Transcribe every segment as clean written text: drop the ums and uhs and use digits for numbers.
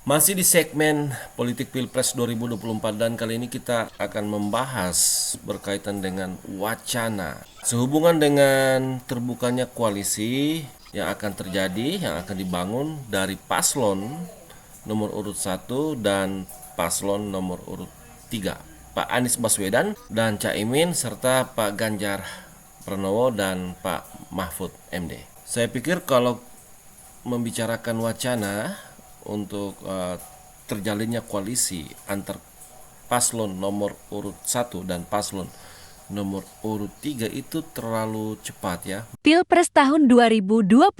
Masih di segmen politik Pilpres 2024 dan kali ini kita akan membahas berkaitan dengan wacana sehubungan dengan terbukanya koalisi yang akan terjadi, yang akan dibangun dari paslon nomor urut 1 dan paslon nomor urut 3, Pak Anies Baswedan dan Caimin serta Pak Ganjar Pranowo dan Pak Mahfud MD. Saya pikir kalau membicarakan wacana untuk terjalinnya koalisi antar paslon nomor urut 1 dan paslon nomor urut 3 itu terlalu cepat ya. Pilpres tahun 2024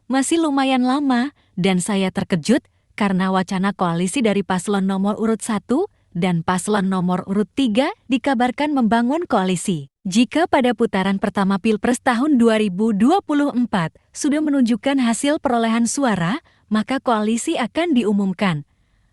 masih lumayan lama dan saya terkejut karena wacana koalisi dari paslon nomor urut 1 dan paslon nomor urut 3 dikabarkan membangun koalisi. Jika pada putaran pertama Pilpres tahun 2024 sudah menunjukkan hasil perolehan suara, maka koalisi akan diumumkan.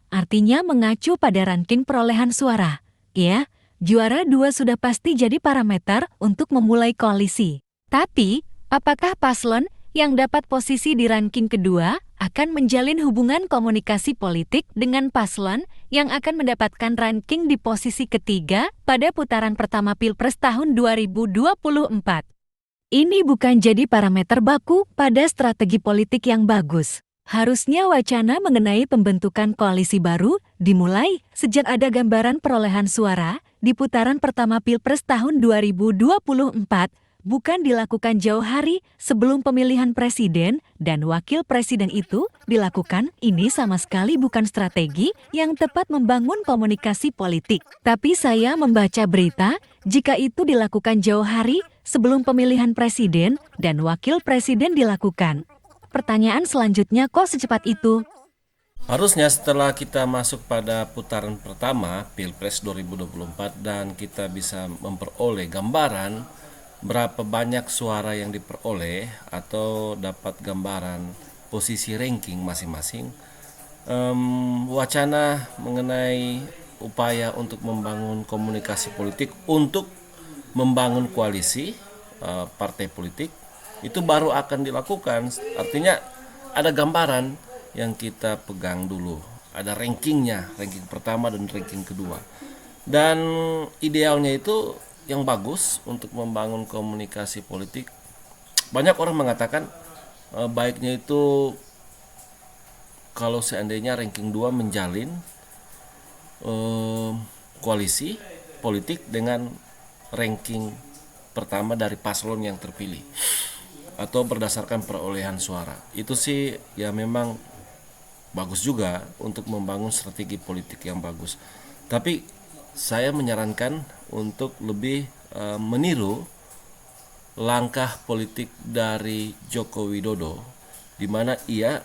Artinya mengacu pada ranking perolehan suara. Ya, juara 2 sudah pasti jadi parameter untuk memulai koalisi. Tapi, apakah paslon yang dapat posisi di ranking kedua akan menjalin hubungan komunikasi politik dengan paslon yang akan mendapatkan ranking di posisi ketiga pada putaran pertama Pilpres tahun 2024? Ini bukan jadi parameter baku pada strategi politik yang bagus. Harusnya wacana mengenai pembentukan koalisi baru dimulai sejak ada gambaran perolehan suara di putaran pertama Pilpres tahun 2024, bukan dilakukan jauh hari sebelum pemilihan presiden dan wakil presiden itu dilakukan. Ini sama sekali bukan strategi yang tepat membangun komunikasi politik. Tapi saya membaca berita, jika itu dilakukan jauh hari sebelum pemilihan presiden dan wakil presiden dilakukan. Pertanyaan selanjutnya, kok secepat itu? Harusnya setelah kita masuk pada putaran pertama Pilpres 2024 dan kita bisa memperoleh gambaran berapa banyak suara yang diperoleh atau dapat gambaran posisi ranking masing-masing, wacana mengenai upaya untuk membangun komunikasi politik untuk membangun koalisi partai politik itu baru akan dilakukan. Artinya ada gambaran yang kita pegang dulu, ada rankingnya, ranking pertama dan ranking kedua, dan idealnya itu yang bagus untuk membangun komunikasi politik. Banyak orang mengatakan baiknya itu kalau seandainya ranking 2 menjalin koalisi politik dengan ranking pertama dari paslon yang terpilih atau berdasarkan perolehan suara. Itu sih ya memang bagus juga untuk membangun strategi politik yang bagus. Tapi saya menyarankan untuk lebih meniru langkah politik dari Joko Widodo, di mana ia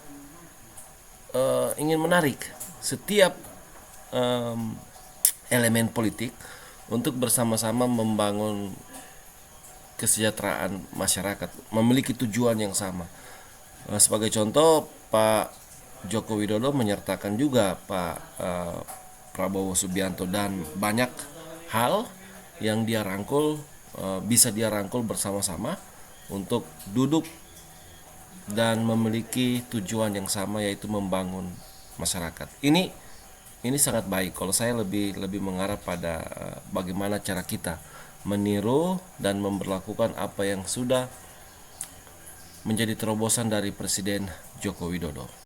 ingin menarik setiap elemen politik untuk bersama-sama membangun kesejahteraan masyarakat, memiliki tujuan yang sama. Sebagai contoh, Pak Joko Widodo menyertakan juga Pak Prabowo Subianto dan banyak hal yang dia rangkul, bisa dia rangkul bersama-sama untuk duduk dan memiliki tujuan yang sama, yaitu membangun masyarakat. Ini sangat baik. Kalau saya lebih mengarah pada bagaimana cara kita meniru dan memperlakukan apa yang sudah menjadi terobosan dari Presiden Joko Widodo.